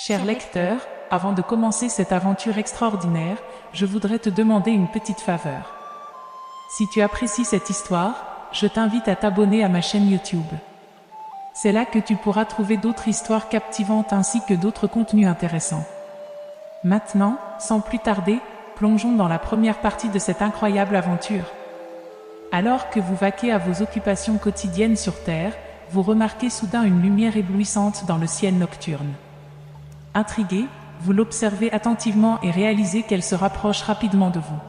Cher lecteur, avant de commencer cette aventure extraordinaire, je voudrais te demander une petite faveur. Si tu apprécies cette histoire, je t'invite à t'abonner à ma chaîne YouTube. C'est là que tu pourras trouver d'autres histoires captivantes ainsi que d'autres contenus intéressants. Maintenant, sans plus tarder, plongeons dans la première partie de cette incroyable aventure. Alors que vous vaquez à vos occupations quotidiennes sur Terre, vous remarquez soudain une lumière éblouissante dans le ciel nocturne. Intrigué, vous l'observez attentivement et réalisez qu'elle se rapproche rapidement de vous.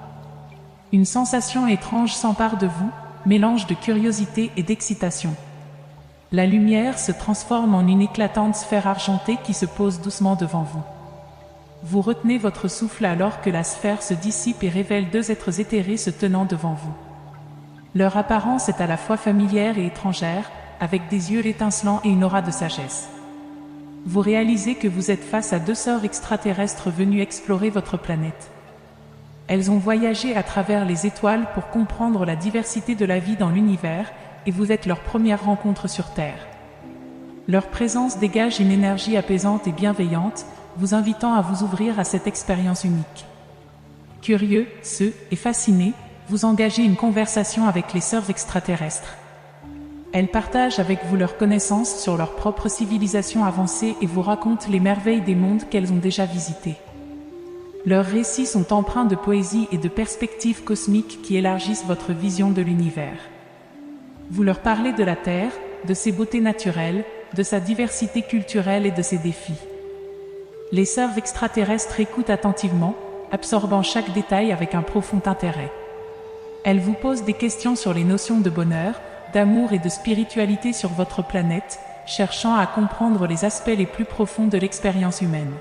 Une sensation étrange s'empare de vous, mélange de curiosité et d'excitation. La lumière se transforme en une éclatante sphère argentée qui se pose doucement devant vous. Vous retenez votre souffle alors que la sphère se dissipe et révèle deux êtres éthérés se tenant devant vous. Leur apparence est à la fois familière et étrangère, avec des yeux étincelants et une aura de sagesse. Vous réalisez que vous êtes face à deux sœurs extraterrestres venues explorer votre planète. Elles ont voyagé à travers les étoiles pour comprendre la diversité de la vie dans l'univers, et vous êtes leur première rencontre sur Terre. Leur présence dégage une énergie apaisante et bienveillante, vous invitant à vous ouvrir à cette expérience unique. Curieux, et fascinés, vous engagez une conversation avec les sœurs extraterrestres. Elles partagent avec vous leurs connaissances sur leur propre civilisation avancée et vous racontent les merveilles des mondes qu'elles ont déjà visités. Leurs récits sont empreints de poésie et de perspectives cosmiques qui élargissent votre vision de l'univers. Vous leur parlez de la Terre, de ses beautés naturelles, de sa diversité culturelle et de ses défis. Les sœurs extraterrestres écoutent attentivement, absorbant chaque détail avec un profond intérêt. Elles vous posent des questions sur les notions de bonheur, d'amour et de spiritualité sur votre planète, cherchant à comprendre les aspects les plus profonds de l'expérience humaine.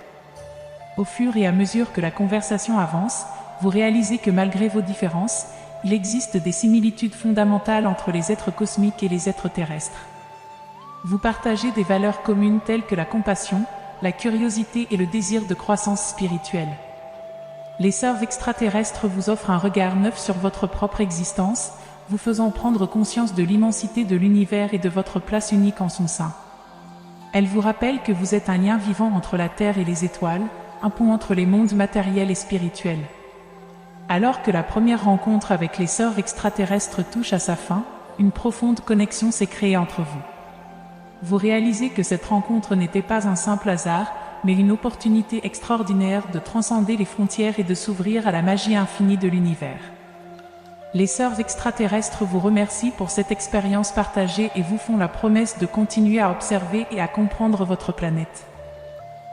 Au fur et à mesure que la conversation avance, vous réalisez que malgré vos différences, il existe des similitudes fondamentales entre les êtres cosmiques et les êtres terrestres. Vous partagez des valeurs communes telles que la compassion, la curiosité et le désir de croissance spirituelle. Les sœurs extraterrestres vous offrent un regard neuf sur votre propre existence, vous faisant prendre conscience de l'immensité de l'univers et de votre place unique en son sein. Elles vous rappellent que vous êtes un lien vivant entre la Terre et les étoiles, un pont entre les mondes matériels et spirituels. Alors que la première rencontre avec les sœurs extraterrestres touche à sa fin, une profonde connexion s'est créée entre vous. Vous réalisez que cette rencontre n'était pas un simple hasard, mais une opportunité extraordinaire de transcender les frontières et de s'ouvrir à la magie infinie de l'univers. Les sœurs extraterrestres vous remercient pour cette expérience partagée et vous font la promesse de continuer à observer et à comprendre votre planète.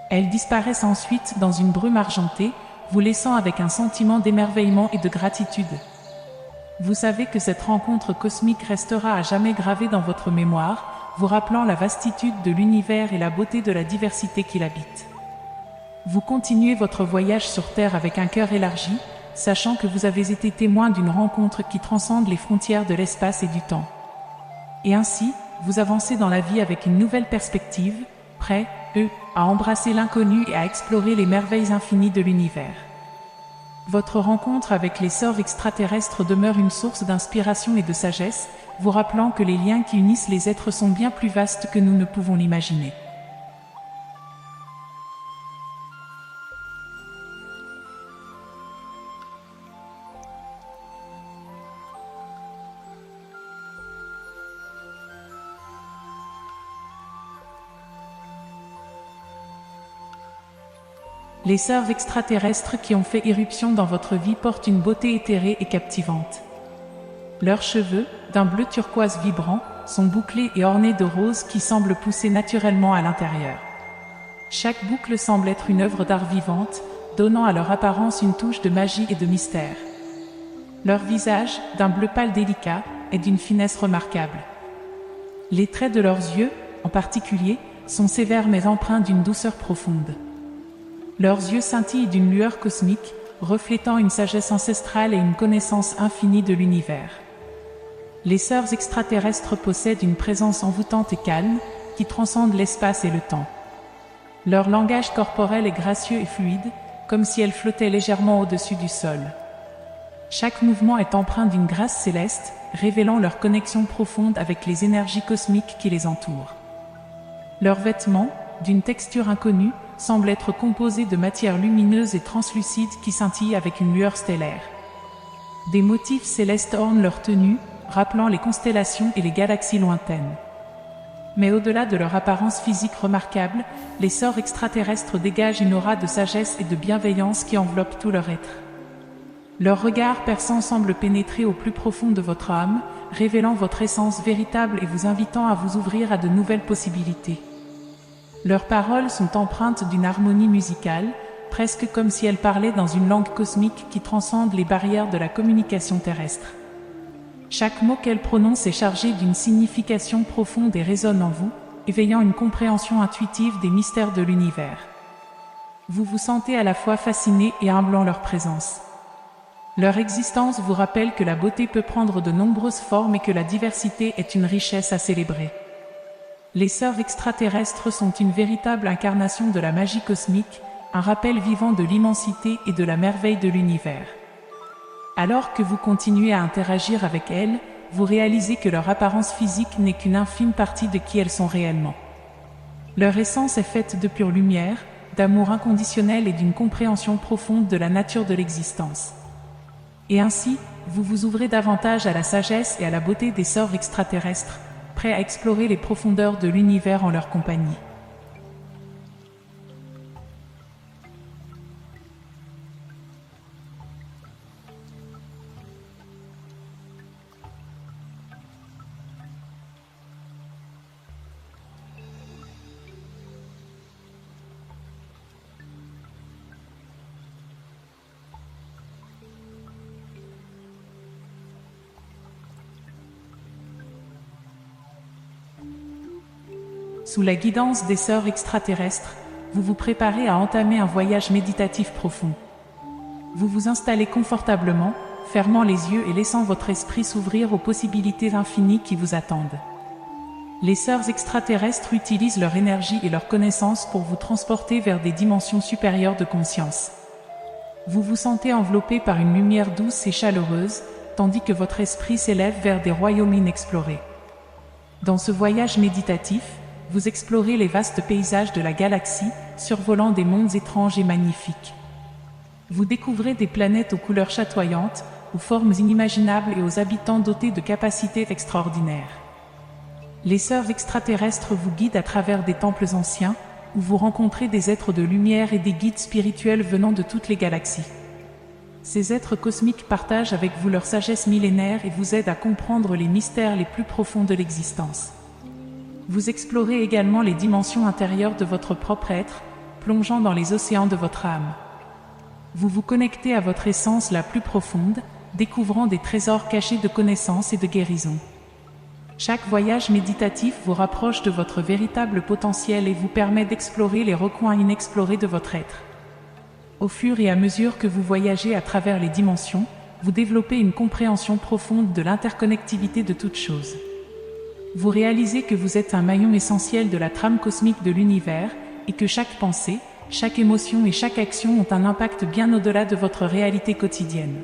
Elles disparaissent ensuite dans une brume argentée, vous laissant avec un sentiment d'émerveillement et de gratitude. Vous savez que cette rencontre cosmique restera à jamais gravée dans votre mémoire, vous rappelant la vastitude de l'univers et la beauté de la diversité qu'il habite. Vous continuez votre voyage sur Terre avec un cœur élargi, sachant que vous avez été témoin d'une rencontre qui transcende les frontières de l'espace et du temps. Et ainsi, vous avancez dans la vie avec une nouvelle perspective, prêts, à embrasser l'inconnu et à explorer les merveilles infinies de l'univers. Votre rencontre avec les sœurs extraterrestres demeure une source d'inspiration et de sagesse, vous rappelant que les liens qui unissent les êtres sont bien plus vastes que nous ne pouvons l'imaginer. Les sœurs extraterrestres qui ont fait irruption dans votre vie portent une beauté éthérée et captivante. Leurs cheveux, d'un bleu turquoise vibrant, sont bouclés et ornés de roses qui semblent pousser naturellement à l'intérieur. Chaque boucle semble être une œuvre d'art vivante, donnant à leur apparence une touche de magie et de mystère. Leur visage, d'un bleu pâle délicat, est d'une finesse remarquable. Les traits de leurs yeux, en particulier, sont sévères mais empreints d'une douceur profonde. Leurs yeux scintillent d'une lueur cosmique, reflétant une sagesse ancestrale et une connaissance infinie de l'univers. Les sœurs extraterrestres possèdent une présence envoûtante et calme, qui transcende l'espace et le temps. Leur langage corporel est gracieux et fluide, comme si elles flottaient légèrement au-dessus du sol. Chaque mouvement est empreint d'une grâce céleste, révélant leur connexion profonde avec les énergies cosmiques qui les entourent. Leurs vêtements, d'une texture inconnue, semble être composée de matière lumineuse et translucide qui scintille avec une lueur stellaire. Des motifs célestes ornent leur tenue, rappelant les constellations et les galaxies lointaines. Mais au-delà de leur apparence physique remarquable, les sœurs extraterrestres dégagent une aura de sagesse et de bienveillance qui enveloppe tout leur être. Leur regard perçant semble pénétrer au plus profond de votre âme, révélant votre essence véritable et vous invitant à vous ouvrir à de nouvelles possibilités. Leurs paroles sont empreintes d'une harmonie musicale, presque comme si elles parlaient dans une langue cosmique qui transcende les barrières de la communication terrestre. Chaque mot qu'elles prononcent est chargé d'une signification profonde et résonne en vous, éveillant une compréhension intuitive des mystères de l'univers. Vous vous sentez à la fois fasciné et humble en leur présence. Leur existence vous rappelle que la beauté peut prendre de nombreuses formes et que la diversité est une richesse à célébrer. Les sœurs extraterrestres sont une véritable incarnation de la magie cosmique, un rappel vivant de l'immensité et de la merveille de l'univers. Alors que vous continuez à interagir avec elles, vous réalisez que leur apparence physique n'est qu'une infime partie de qui elles sont réellement. Leur essence est faite de pure lumière, d'amour inconditionnel et d'une compréhension profonde de la nature de l'existence. Et ainsi, vous vous ouvrez davantage à la sagesse et à la beauté des sœurs extraterrestres, prêts à explorer les profondeurs de l'univers en leur compagnie. Sous la guidance des sœurs extraterrestres, vous vous préparez à entamer un voyage méditatif profond. Vous vous installez confortablement, fermant les yeux et laissant votre esprit s'ouvrir aux possibilités infinies qui vous attendent. Les sœurs extraterrestres utilisent leur énergie et leur connaissance pour vous transporter vers des dimensions supérieures de conscience. Vous vous sentez enveloppé par une lumière douce et chaleureuse, tandis que votre esprit s'élève vers des royaumes inexplorés. Dans ce voyage méditatif, vous explorez les vastes paysages de la galaxie, survolant des mondes étranges et magnifiques. Vous découvrez des planètes aux couleurs chatoyantes, aux formes inimaginables et aux habitants dotés de capacités extraordinaires. Les sœurs extraterrestres vous guident à travers des temples anciens, où vous rencontrez des êtres de lumière et des guides spirituels venant de toutes les galaxies. Ces êtres cosmiques partagent avec vous leur sagesse millénaire et vous aident à comprendre les mystères les plus profonds de l'existence. Vous explorez également les dimensions intérieures de votre propre être, plongeant dans les océans de votre âme. Vous vous connectez à votre essence la plus profonde, découvrant des trésors cachés de connaissances et de guérison. Chaque voyage méditatif vous rapproche de votre véritable potentiel et vous permet d'explorer les recoins inexplorés de votre être. Au fur et à mesure que vous voyagez à travers les dimensions, vous développez une compréhension profonde de l'interconnectivité de toutes choses. Vous réalisez que vous êtes un maillon essentiel de la trame cosmique de l'univers et que chaque pensée, chaque émotion et chaque action ont un impact bien au-delà de votre réalité quotidienne.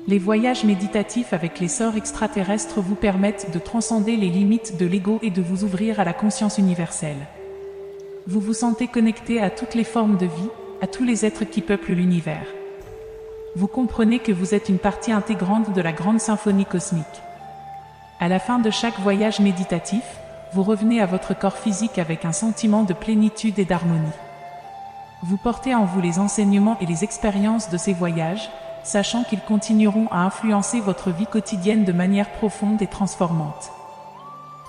Les voyages méditatifs avec les sœurs extraterrestres vous permettent de transcender les limites de l'ego et de vous ouvrir à la conscience universelle. Vous vous sentez connecté à toutes les formes de vie, à tous les êtres qui peuplent l'univers. Vous comprenez que vous êtes une partie intégrante de la grande symphonie cosmique. À la fin de chaque voyage méditatif, vous revenez à votre corps physique avec un sentiment de plénitude et d'harmonie. Vous portez en vous les enseignements et les expériences de ces voyages, sachant qu'ils continueront à influencer votre vie quotidienne de manière profonde et transformante.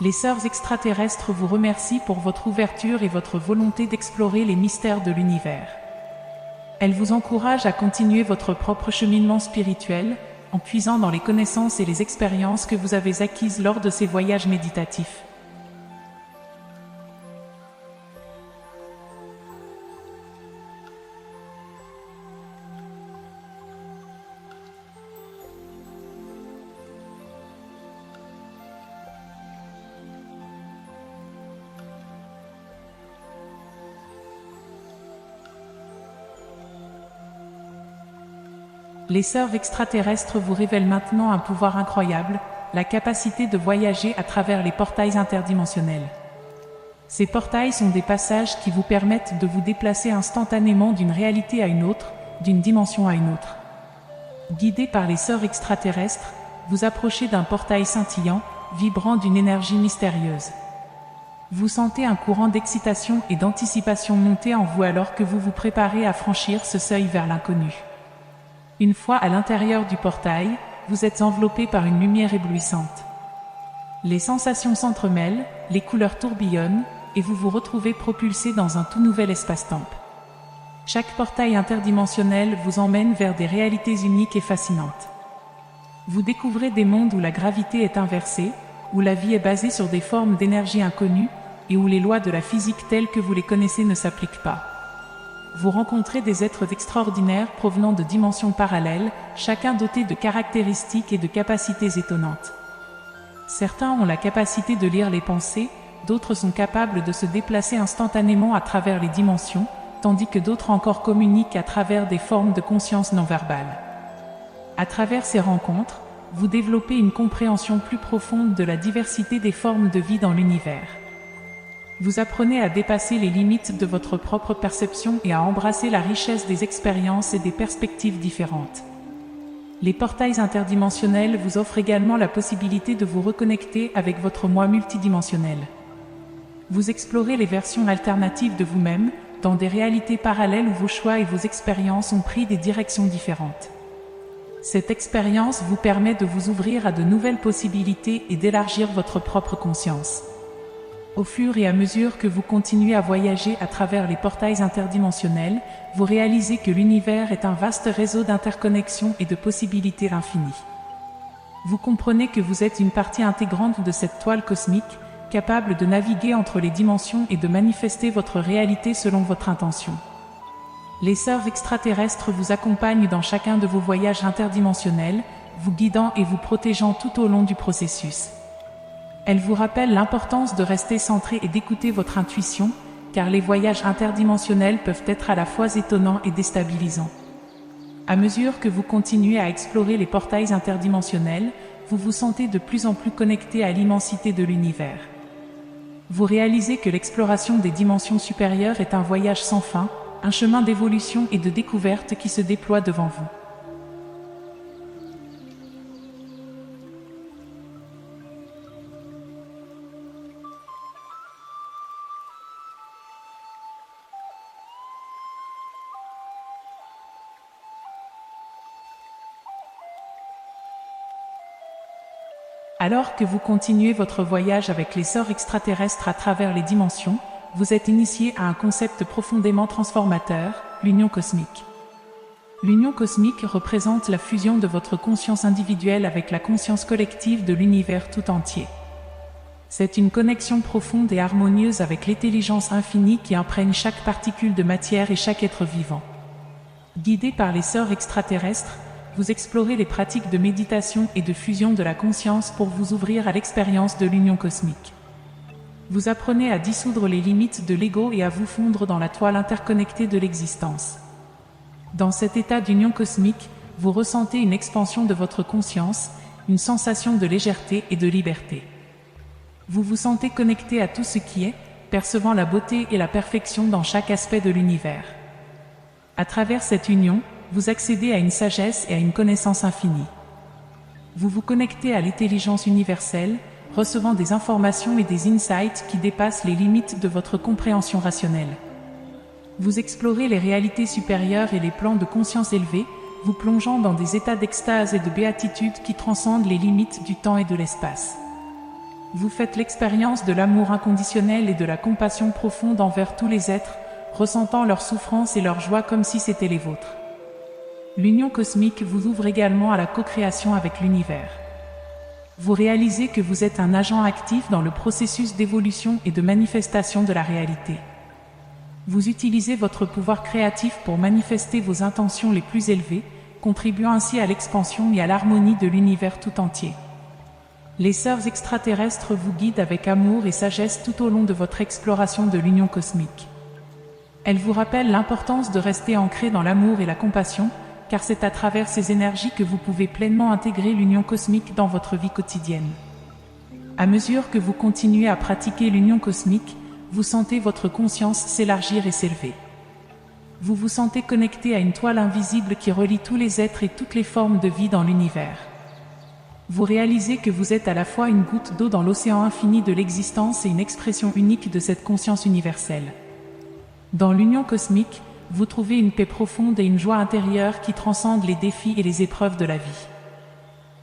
Les sœurs extraterrestres vous remercient pour votre ouverture et votre volonté d'explorer les mystères de l'univers. Elles vous encouragent à continuer votre propre cheminement spirituel, en puisant dans les connaissances et les expériences que vous avez acquises lors de ces voyages méditatifs. Les sœurs extraterrestres vous révèlent maintenant un pouvoir incroyable, la capacité de voyager à travers les portails interdimensionnels. Ces portails sont des passages qui vous permettent de vous déplacer instantanément d'une réalité à une autre, d'une dimension à une autre. Guidé par les sœurs extraterrestres, vous approchez d'un portail scintillant, vibrant d'une énergie mystérieuse. Vous sentez un courant d'excitation et d'anticipation monter en vous alors que vous vous préparez à franchir ce seuil vers l'inconnu. Une fois à l'intérieur du portail, vous êtes enveloppé par une lumière éblouissante. Les sensations s'entremêlent, les couleurs tourbillonnent, et vous vous retrouvez propulsé dans un tout nouvel espace-temps. Chaque portail interdimensionnel vous emmène vers des réalités uniques et fascinantes. Vous découvrez des mondes où la gravité est inversée, où la vie est basée sur des formes d'énergie inconnues, et où les lois de la physique telles que vous les connaissez ne s'appliquent pas. Vous rencontrez des êtres extraordinaires provenant de dimensions parallèles, chacun doté de caractéristiques et de capacités étonnantes. Certains ont la capacité de lire les pensées, d'autres sont capables de se déplacer instantanément à travers les dimensions, tandis que d'autres encore communiquent à travers des formes de conscience non verbale. À travers ces rencontres, vous développez une compréhension plus profonde de la diversité des formes de vie dans l'univers. Vous apprenez à dépasser les limites de votre propre perception et à embrasser la richesse des expériences et des perspectives différentes. Les portails interdimensionnels vous offrent également la possibilité de vous reconnecter avec votre moi multidimensionnel. Vous explorez les versions alternatives de vous-même, dans des réalités parallèles où vos choix et vos expériences ont pris des directions différentes. Cette expérience vous permet de vous ouvrir à de nouvelles possibilités et d'élargir votre propre conscience. Au fur et à mesure que vous continuez à voyager à travers les portails interdimensionnels, vous réalisez que l'univers est un vaste réseau d'interconnexions et de possibilités infinies. Vous comprenez que vous êtes une partie intégrante de cette toile cosmique, capable de naviguer entre les dimensions et de manifester votre réalité selon votre intention. Les sœurs extraterrestres vous accompagnent dans chacun de vos voyages interdimensionnels, vous guidant et vous protégeant tout au long du processus. Elles vous rappellent l'importance de rester centré et d'écouter votre intuition, car les voyages interdimensionnels peuvent être à la fois étonnants et déstabilisants. À mesure que vous continuez à explorer les portails interdimensionnels, vous vous sentez de plus en plus connecté à l'immensité de l'univers. Vous réalisez que l'exploration des dimensions supérieures est un voyage sans fin, un chemin d'évolution et de découverte qui se déploie devant vous. Alors que vous continuez votre voyage avec les sœurs extraterrestres à travers les dimensions, vous êtes initié à un concept profondément transformateur, l'union cosmique. L'union cosmique représente la fusion de votre conscience individuelle avec la conscience collective de l'univers tout entier. C'est une connexion profonde et harmonieuse avec l'intelligence infinie qui imprègne chaque particule de matière et chaque être vivant. Guidé par les sœurs extraterrestres, vous explorez les pratiques de méditation et de fusion de la conscience pour vous ouvrir à l'expérience de l'union cosmique. Vous apprenez à dissoudre les limites de l'ego et à vous fondre dans la toile interconnectée de l'existence. Dans cet état d'union cosmique, vous ressentez une expansion de votre conscience, une sensation de légèreté et de liberté. Vous vous sentez connecté à tout ce qui est, percevant la beauté et la perfection dans chaque aspect de l'univers. À travers cette union, vous accédez à une sagesse et à une connaissance infinie. Vous vous connectez à l'intelligence universelle, recevant des informations et des insights qui dépassent les limites de votre compréhension rationnelle. Vous explorez les réalités supérieures et les plans de conscience élevés, vous plongeant dans des états d'extase et de béatitude qui transcendent les limites du temps et de l'espace. Vous faites l'expérience de l'amour inconditionnel et de la compassion profonde envers tous les êtres, ressentant leur souffrance et leur joie comme si c'était les vôtres. L'union cosmique vous ouvre également à la co-création avec l'univers. Vous réalisez que vous êtes un agent actif dans le processus d'évolution et de manifestation de la réalité. Vous utilisez votre pouvoir créatif pour manifester vos intentions les plus élevées, contribuant ainsi à l'expansion et à l'harmonie de l'univers tout entier. Les sœurs extraterrestres vous guident avec amour et sagesse tout au long de votre exploration de l'union cosmique. Elles vous rappellent l'importance de rester ancré dans l'amour et la compassion, car c'est à travers ces énergies que vous pouvez pleinement intégrer l'union cosmique dans votre vie quotidienne. À mesure que vous continuez à pratiquer l'union cosmique, vous sentez votre conscience s'élargir et s'élever. Vous vous sentez connecté à une toile invisible qui relie tous les êtres et toutes les formes de vie dans l'univers. Vous réalisez que vous êtes à la fois une goutte d'eau dans l'océan infini de l'existence et une expression unique de cette conscience universelle. Dans l'union cosmique, vous trouvez une paix profonde et une joie intérieure qui transcendent les défis et les épreuves de la vie.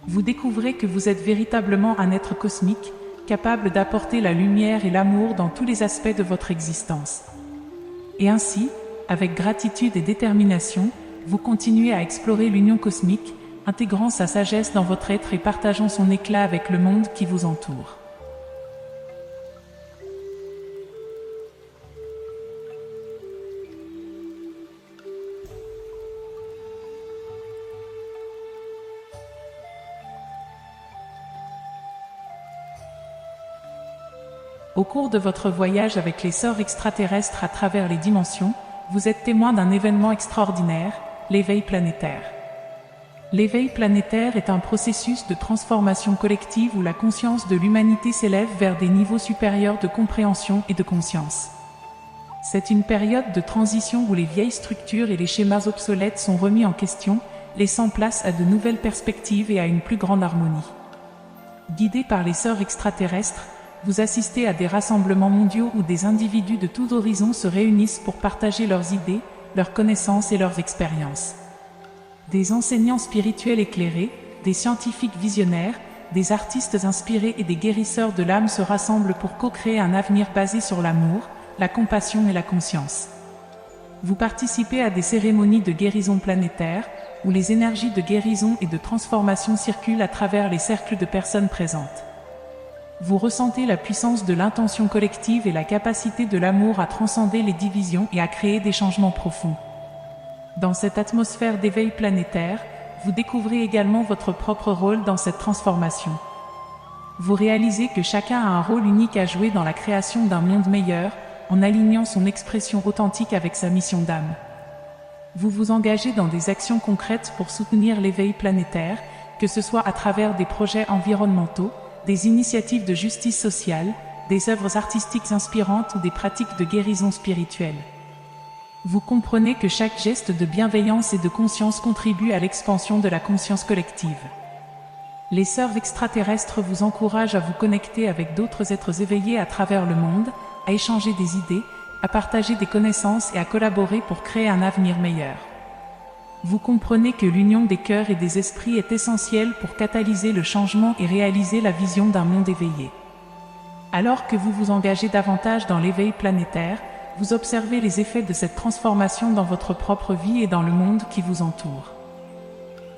Vous découvrez que vous êtes véritablement un être cosmique, capable d'apporter la lumière et l'amour dans tous les aspects de votre existence. Et ainsi, avec gratitude et détermination, vous continuez à explorer l'union cosmique, intégrant sa sagesse dans votre être et partageant son éclat avec le monde qui vous entoure. Au cours de votre voyage avec les sœurs extraterrestres à travers les dimensions, vous êtes témoin d'un événement extraordinaire, l'éveil planétaire. L'éveil planétaire est un processus de transformation collective où la conscience de l'humanité s'élève vers des niveaux supérieurs de compréhension et de conscience. C'est une période de transition où les vieilles structures et les schémas obsolètes sont remis en question, laissant place à de nouvelles perspectives et à une plus grande harmonie. Guidés par les sœurs extraterrestres, vous assistez à des rassemblements mondiaux où des individus de tous horizons se réunissent pour partager leurs idées, leurs connaissances et leurs expériences. Des enseignants spirituels éclairés, des scientifiques visionnaires, des artistes inspirés et des guérisseurs de l'âme se rassemblent pour co-créer un avenir basé sur l'amour, la compassion et la conscience. Vous participez à des cérémonies de guérison planétaire, où les énergies de guérison et de transformation circulent à travers les cercles de personnes présentes. Vous ressentez la puissance de l'intention collective et la capacité de l'amour à transcender les divisions et à créer des changements profonds. Dans cette atmosphère d'éveil planétaire, vous découvrez également votre propre rôle dans cette transformation. Vous réalisez que chacun a un rôle unique à jouer dans la création d'un monde meilleur, en alignant son expression authentique avec sa mission d'âme. Vous vous engagez dans des actions concrètes pour soutenir l'éveil planétaire, que ce soit à travers des projets environnementaux, des initiatives de justice sociale, des œuvres artistiques inspirantes ou des pratiques de guérison spirituelle. Vous comprenez que chaque geste de bienveillance et de conscience contribue à l'expansion de la conscience collective. Les sœurs extraterrestres vous encouragent à vous connecter avec d'autres êtres éveillés à travers le monde, à échanger des idées, à partager des connaissances et à collaborer pour créer un avenir meilleur. Vous comprenez que l'union des cœurs et des esprits est essentielle pour catalyser le changement et réaliser la vision d'un monde éveillé. Alors que vous vous engagez davantage dans l'éveil planétaire, vous observez les effets de cette transformation dans votre propre vie et dans le monde qui vous entoure.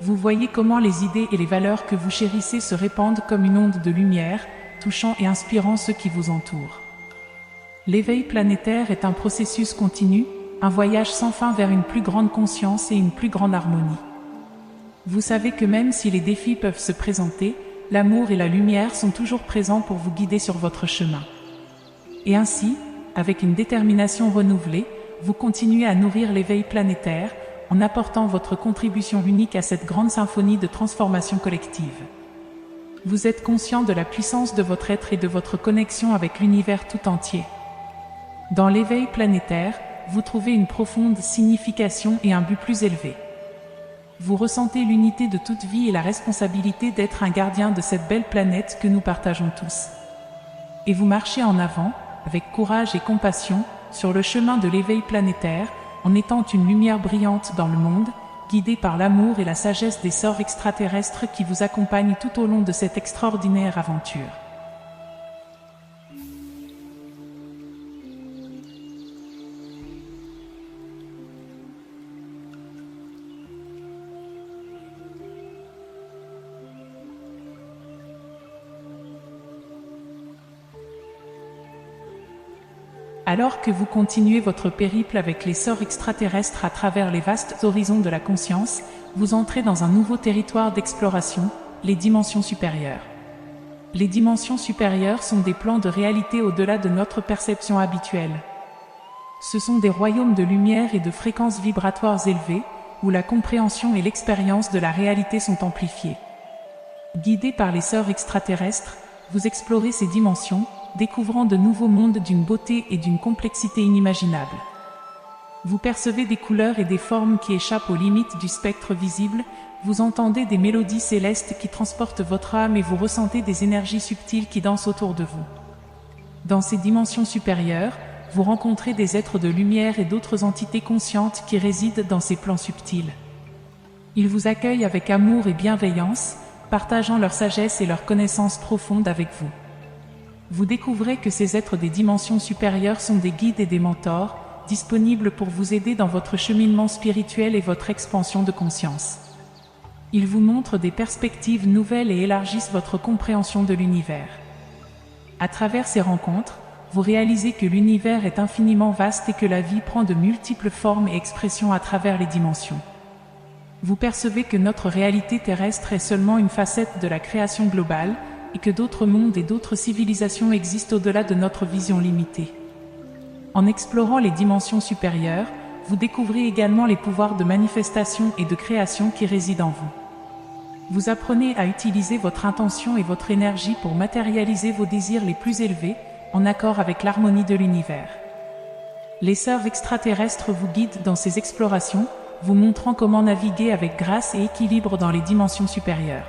Vous voyez comment les idées et les valeurs que vous chérissez se répandent comme une onde de lumière, touchant et inspirant ceux qui vous entourent. L'éveil planétaire est un processus continu, un voyage sans fin vers une plus grande conscience et une plus grande harmonie. Vous savez que même si les défis peuvent se présenter, l'amour et la lumière sont toujours présents pour vous guider sur votre chemin. Et ainsi, avec une détermination renouvelée, vous continuez à nourrir l'éveil planétaire, en apportant votre contribution unique à cette grande symphonie de transformation collective. Vous êtes conscient de la puissance de votre être et de votre connexion avec l'univers tout entier. Dans l'éveil planétaire, vous trouvez une profonde signification et un but plus élevé. Vous ressentez l'unité de toute vie et la responsabilité d'être un gardien de cette belle planète que nous partageons tous. Et vous marchez en avant, avec courage et compassion, sur le chemin de l'éveil planétaire, en étant une lumière brillante dans le monde, guidée par l'amour et la sagesse des sœurs extraterrestres qui vous accompagnent tout au long de cette extraordinaire aventure. Alors que vous continuez votre périple avec les sœurs extraterrestres à travers les vastes horizons de la conscience, vous entrez dans un nouveau territoire d'exploration, les dimensions supérieures. Les dimensions supérieures sont des plans de réalité au-delà de notre perception habituelle. Ce sont des royaumes de lumière et de fréquences vibratoires élevées, où la compréhension et l'expérience de la réalité sont amplifiées. Guidés par les sœurs extraterrestres, vous explorez ces dimensions, découvrant de nouveaux mondes d'une beauté et d'une complexité inimaginables. Vous percevez des couleurs et des formes qui échappent aux limites du spectre visible, vous entendez des mélodies célestes qui transportent votre âme et vous ressentez des énergies subtiles qui dansent autour de vous. Dans ces dimensions supérieures, vous rencontrez des êtres de lumière et d'autres entités conscientes qui résident dans ces plans subtils. Ils vous accueillent avec amour et bienveillance, partageant leur sagesse et leur connaissance profonde avec vous. Vous découvrez que ces êtres des dimensions supérieures sont des guides et des mentors, disponibles pour vous aider dans votre cheminement spirituel et votre expansion de conscience. Ils vous montrent des perspectives nouvelles et élargissent votre compréhension de l'univers. À travers ces rencontres, vous réalisez que l'univers est infiniment vaste et que la vie prend de multiples formes et expressions à travers les dimensions. Vous percevez que notre réalité terrestre est seulement une facette de la création globale et que d'autres mondes et d'autres civilisations existent au-delà de notre vision limitée. En explorant les dimensions supérieures, vous découvrez également les pouvoirs de manifestation et de création qui résident en vous. Vous apprenez à utiliser votre intention et votre énergie pour matérialiser vos désirs les plus élevés, en accord avec l'harmonie de l'univers. Les sœurs extraterrestres vous guident dans ces explorations, vous montrant comment naviguer avec grâce et équilibre dans les dimensions supérieures.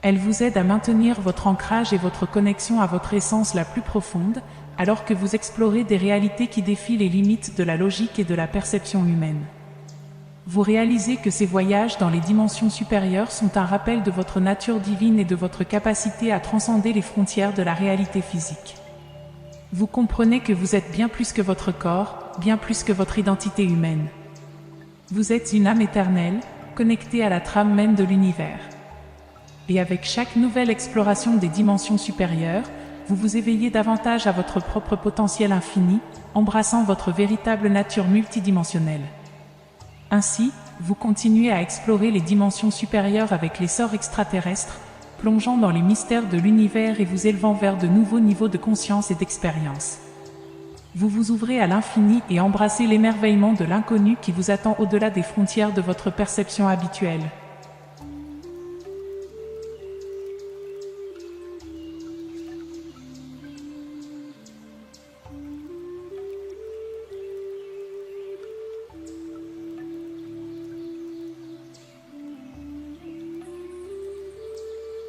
Elles vous aident à maintenir votre ancrage et votre connexion à votre essence la plus profonde, alors que vous explorez des réalités qui défient les limites de la logique et de la perception humaine. Vous réalisez que ces voyages dans les dimensions supérieures sont un rappel de votre nature divine et de votre capacité à transcender les frontières de la réalité physique. Vous comprenez que vous êtes bien plus que votre corps, bien plus que votre identité humaine. Vous êtes une âme éternelle, connectée à la trame même de l'univers. Et avec chaque nouvelle exploration des dimensions supérieures, vous vous éveillez davantage à votre propre potentiel infini, embrassant votre véritable nature multidimensionnelle. Ainsi, vous continuez à explorer les dimensions supérieures avec les sorts extraterrestres, plongeant dans les mystères de l'univers et vous élevant vers de nouveaux niveaux de conscience et d'expérience. Vous vous ouvrez à l'infini et embrassez l'émerveillement de l'inconnu qui vous attend au-delà des frontières de votre perception habituelle.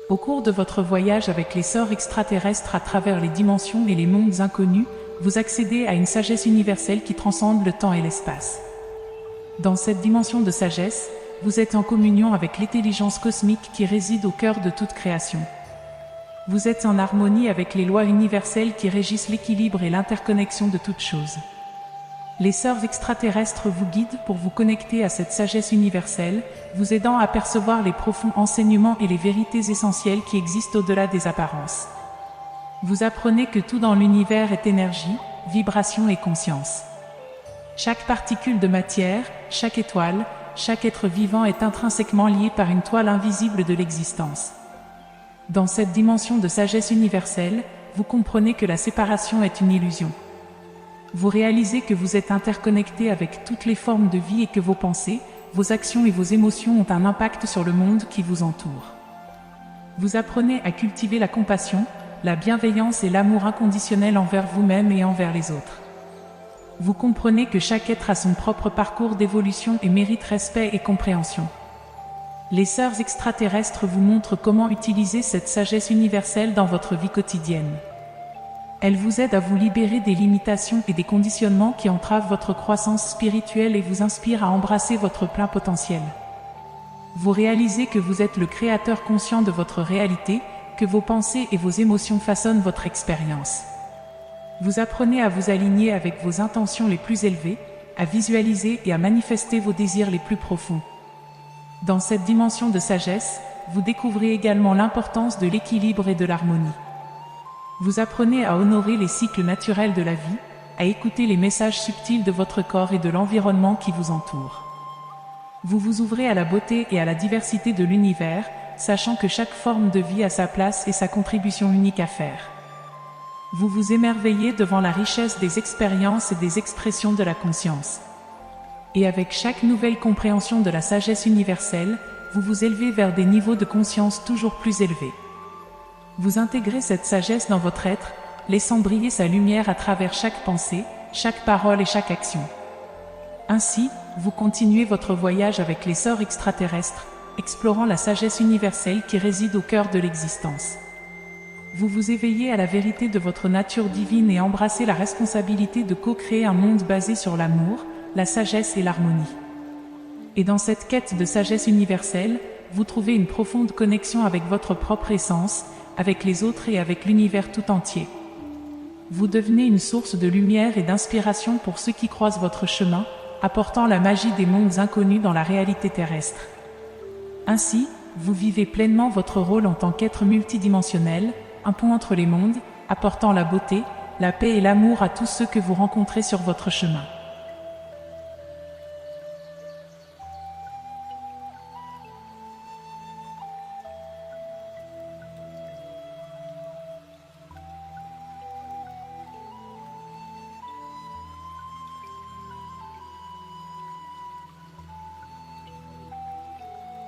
Au cours de votre voyage avec les sorts extraterrestres à travers les dimensions et les mondes inconnus, vous accédez à une sagesse universelle qui transcende le temps et l'espace. Dans cette dimension de sagesse, vous êtes en communion avec l'intelligence cosmique qui réside au cœur de toute création. Vous êtes en harmonie avec les lois universelles qui régissent l'équilibre et l'interconnexion de toutes choses. Les sœurs extraterrestres vous guident pour vous connecter à cette sagesse universelle, vous aidant à percevoir les profonds enseignements et les vérités essentielles qui existent au-delà des apparences. Vous apprenez que tout dans l'univers est énergie, vibration et conscience. Chaque particule de matière, chaque étoile, chaque être vivant est intrinsèquement lié par une toile invisible de l'existence. Dans cette dimension de sagesse universelle, vous comprenez que la séparation est une illusion. Vous réalisez que vous êtes interconnecté avec toutes les formes de vie et que vos pensées, vos actions et vos émotions ont un impact sur le monde qui vous entoure. Vous apprenez à cultiver la compassion, la bienveillance et l'amour inconditionnel envers vous-même et envers les autres. Vous comprenez que chaque être a son propre parcours d'évolution et mérite respect et compréhension. Les sœurs extraterrestres vous montrent comment utiliser cette sagesse universelle dans votre vie quotidienne. Elles vous aident à vous libérer des limitations et des conditionnements qui entravent votre croissance spirituelle et vous inspirent à embrasser votre plein potentiel. Vous réalisez que vous êtes le créateur conscient de votre réalité, que vos pensées et vos émotions façonnent votre expérience. Vous apprenez à vous aligner avec vos intentions les plus élevées, à visualiser et à manifester vos désirs les plus profonds. Dans cette dimension de sagesse, vous découvrez également l'importance de l'équilibre et de l'harmonie. Vous apprenez à honorer les cycles naturels de la vie, à écouter les messages subtils de votre corps et de l'environnement qui vous entoure. Vous vous ouvrez à la beauté et à la diversité de l'univers, sachant que chaque forme de vie a sa place et sa contribution unique à faire. Vous vous émerveillez devant la richesse des expériences et des expressions de la conscience. Et avec chaque nouvelle compréhension de la sagesse universelle, vous vous élevez vers des niveaux de conscience toujours plus élevés. Vous intégrez cette sagesse dans votre être, laissant briller sa lumière à travers chaque pensée, chaque parole et chaque action. Ainsi, vous continuez votre voyage avec l'essor extraterrestre, explorant la sagesse universelle qui réside au cœur de l'existence. Vous vous éveillez à la vérité de votre nature divine et embrassez la responsabilité de co-créer un monde basé sur l'amour, la sagesse et l'harmonie. Et dans cette quête de sagesse universelle, vous trouvez une profonde connexion avec votre propre essence, avec les autres et avec l'univers tout entier. Vous devenez une source de lumière et d'inspiration pour ceux qui croisent votre chemin, apportant la magie des mondes inconnus dans la réalité terrestre. Ainsi, vous vivez pleinement votre rôle en tant qu'être multidimensionnel, un pont entre les mondes, apportant la beauté, la paix et l'amour à tous ceux que vous rencontrez sur votre chemin.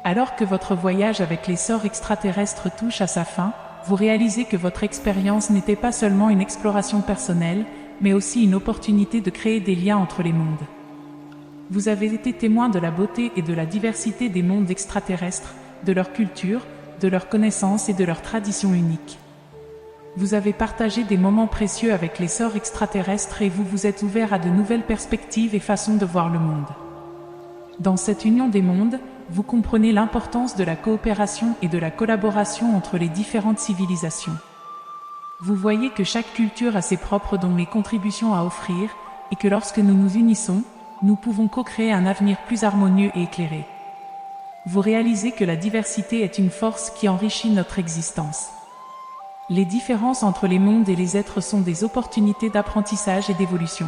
Alors que votre voyage avec l'essor extraterrestre touche à sa fin, vous réalisez que votre expérience n'était pas seulement une exploration personnelle, mais aussi une opportunité de créer des liens entre les mondes. Vous avez été témoin de la beauté et de la diversité des mondes extraterrestres, de leur culture, de leurs connaissances et de leurs traditions uniques. Vous avez partagé des moments précieux avec l'essor extraterrestre et vous vous êtes ouvert à de nouvelles perspectives et façons de voir le monde. Dans cette union des mondes, vous comprenez l'importance de la coopération et de la collaboration entre les différentes civilisations. Vous voyez que chaque culture a ses propres dons et contributions à offrir, et que lorsque nous nous unissons, nous pouvons co-créer un avenir plus harmonieux et éclairé. Vous réalisez que la diversité est une force qui enrichit notre existence. Les différences entre les mondes et les êtres sont des opportunités d'apprentissage et d'évolution.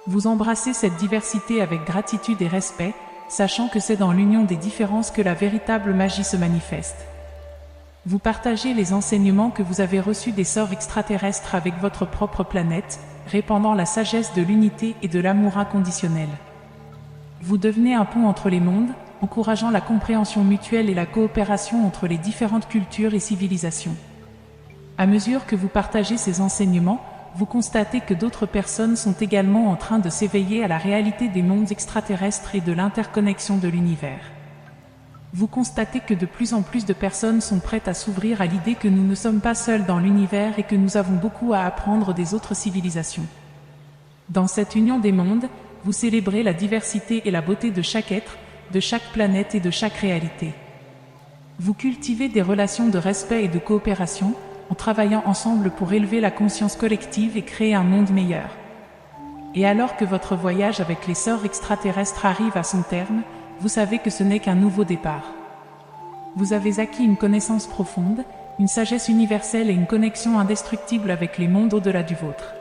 Vous embrassez cette diversité avec gratitude et respect, sachant que c'est dans l'union des différences que la véritable magie se manifeste. Vous partagez les enseignements que vous avez reçus des sorts extraterrestres avec votre propre planète, répandant la sagesse de l'unité et de l'amour inconditionnel. Vous devenez un pont entre les mondes, encourageant la compréhension mutuelle et la coopération entre les différentes cultures et civilisations. À mesure que vous partagez ces enseignements, vous constatez que d'autres personnes sont également en train de s'éveiller à la réalité des mondes extraterrestres et de l'interconnexion de l'univers. Vous constatez que de plus en plus de personnes sont prêtes à s'ouvrir à l'idée que nous ne sommes pas seuls dans l'univers et que nous avons beaucoup à apprendre des autres civilisations. Dans cette union des mondes, vous célébrez la diversité et la beauté de chaque être, de chaque planète et de chaque réalité. Vous cultivez des relations de respect et de coopération, en travaillant ensemble pour élever la conscience collective et créer un monde meilleur. Et alors que votre voyage avec les sorts extraterrestres arrive à son terme, vous savez que ce n'est qu'un nouveau départ. Vous avez acquis une connaissance profonde, une sagesse universelle et une connexion indestructible avec les mondes au-delà du vôtre.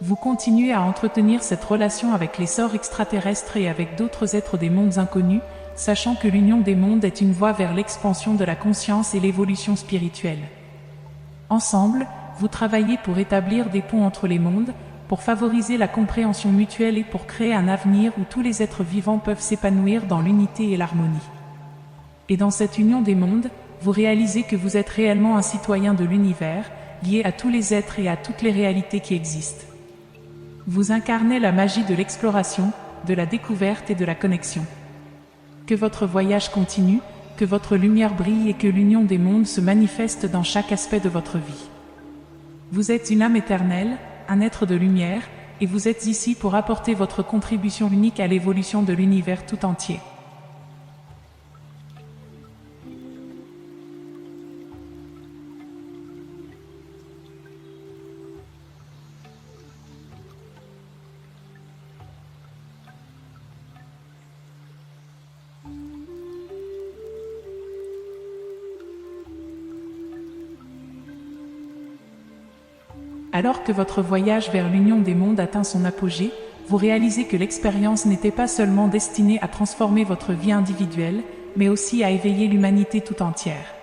Vous continuez à entretenir cette relation avec les sorts extraterrestres et avec d'autres êtres des mondes inconnus, sachant que l'union des mondes est une voie vers l'expansion de la conscience et l'évolution spirituelle. Ensemble, vous travaillez pour établir des ponts entre les mondes, pour favoriser la compréhension mutuelle et pour créer un avenir où tous les êtres vivants peuvent s'épanouir dans l'unité et l'harmonie. Et dans cette union des mondes, vous réalisez que vous êtes réellement un citoyen de l'univers, lié à tous les êtres et à toutes les réalités qui existent. Vous incarnez la magie de l'exploration, de la découverte et de la connexion. Que votre voyage continue, que votre lumière brille et que l'union des mondes se manifeste dans chaque aspect de votre vie. Vous êtes une âme éternelle, un être de lumière, et vous êtes ici pour apporter votre contribution unique à l'évolution de l'univers tout entier. Alors que votre voyage vers l'union des mondes atteint son apogée, vous réalisez que l'expérience n'était pas seulement destinée à transformer votre vie individuelle, mais aussi à éveiller l'humanité tout entière.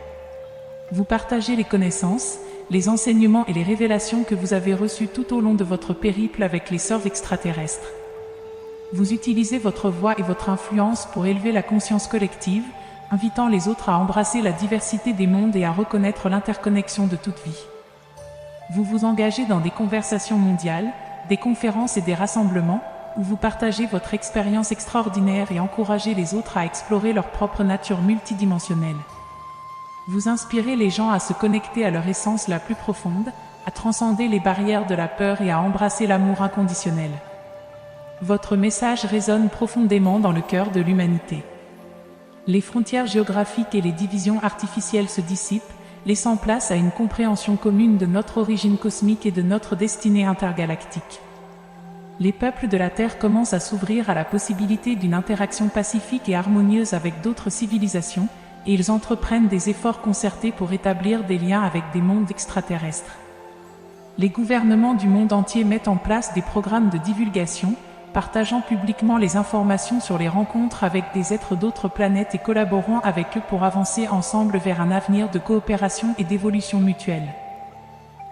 Vous partagez les connaissances, les enseignements et les révélations que vous avez reçus tout au long de votre périple avec les sorts extraterrestres. Vous utilisez votre voix et votre influence pour élever la conscience collective, invitant les autres à embrasser la diversité des mondes et à reconnaître l'interconnexion de toute vie. Vous vous engagez dans des conversations mondiales, des conférences et des rassemblements, où vous partagez votre expérience extraordinaire et encouragez les autres à explorer leur propre nature multidimensionnelle. Vous inspirez les gens à se connecter à leur essence la plus profonde, à transcender les barrières de la peur et à embrasser l'amour inconditionnel. Votre message résonne profondément dans le cœur de l'humanité. Les frontières géographiques et les divisions artificielles se dissipent, laissant place à une compréhension commune de notre origine cosmique et de notre destinée intergalactique. Les peuples de la Terre commencent à s'ouvrir à la possibilité d'une interaction pacifique et harmonieuse avec d'autres civilisations, et ils entreprennent des efforts concertés pour établir des liens avec des mondes extraterrestres. Les gouvernements du monde entier mettent en place des programmes de divulgation, partageant publiquement les informations sur les rencontres avec des êtres d'autres planètes et collaborant avec eux pour avancer ensemble vers un avenir de coopération et d'évolution mutuelle.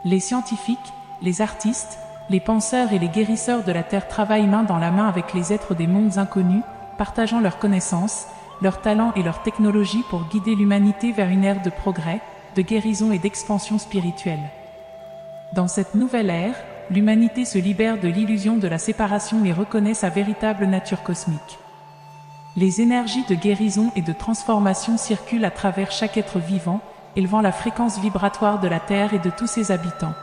Les scientifiques, les artistes, les penseurs et les guérisseurs de la Terre travaillent main dans la main avec les êtres des mondes inconnus, partageant leurs connaissances, leurs talents et leurs technologies pour guider l'humanité vers une ère de progrès, de guérison et d'expansion spirituelle. Dans cette nouvelle ère, l'humanité se libère de l'illusion de la séparation et reconnaît sa véritable nature cosmique. Les énergies de guérison et de transformation circulent à travers chaque être vivant, élevant la fréquence vibratoire de la Terre et de tous ses habitants.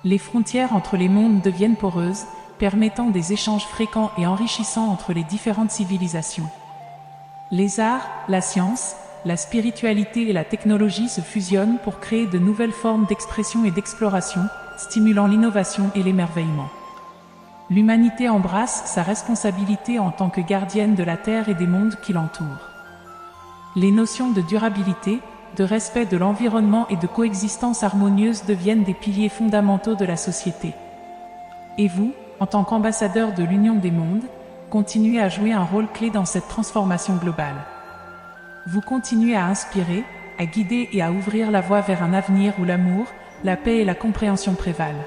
Les frontières entre les mondes deviennent poreuses, permettant des échanges fréquents et enrichissants entre les différentes civilisations. Les arts, la science, la spiritualité et la technologie se fusionnent pour créer de nouvelles formes d'expression et d'exploration, stimulant l'innovation et l'émerveillement. L'humanité embrasse sa responsabilité en tant que gardienne de la Terre et des mondes qui l'entourent. Les notions de durabilité, de respect de l'environnement et de coexistence harmonieuse deviennent des piliers fondamentaux de la société. Et vous, en tant qu'ambassadeur de l'Union des mondes, continuez à jouer un rôle clé dans cette transformation globale. Vous continuez à inspirer, à guider et à ouvrir la voie vers un avenir où l'amour, la paix et la compréhension prévalent.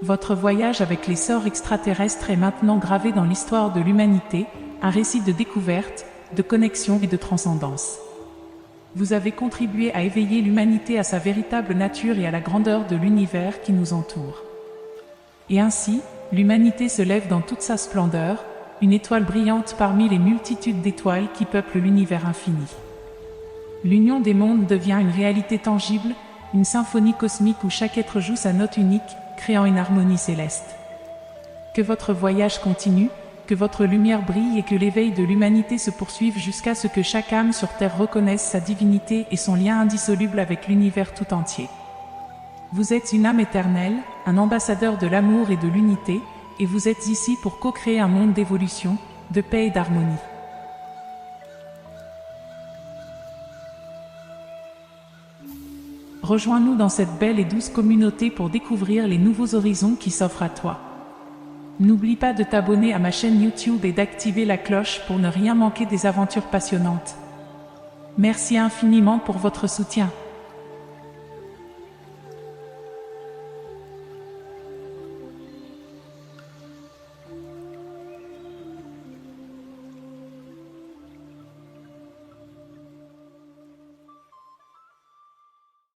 Votre voyage avec les sorts extraterrestres est maintenant gravé dans l'histoire de l'humanité, un récit de découverte, de connexion et de transcendance. Vous avez contribué à éveiller l'humanité à sa véritable nature et à la grandeur de l'univers qui nous entoure. Et ainsi, l'humanité se lève dans toute sa splendeur, une étoile brillante parmi les multitudes d'étoiles qui peuplent l'univers infini. L'union des mondes devient une réalité tangible, une symphonie cosmique où chaque être joue sa note unique, créant une harmonie céleste. Que votre voyage continue, que votre lumière brille et que l'éveil de l'humanité se poursuive jusqu'à ce que chaque âme sur Terre reconnaisse sa divinité et son lien indissoluble avec l'univers tout entier. Vous êtes une âme éternelle, un ambassadeur de l'amour et de l'unité, et vous êtes ici pour co-créer un monde d'évolution, de paix et d'harmonie. Rejoins-nous dans cette belle et douce communauté pour découvrir les nouveaux horizons qui s'offrent à toi. N'oublie pas de t'abonner à ma chaîne YouTube et d'activer la cloche pour ne rien manquer des aventures passionnantes. Merci infiniment pour votre soutien.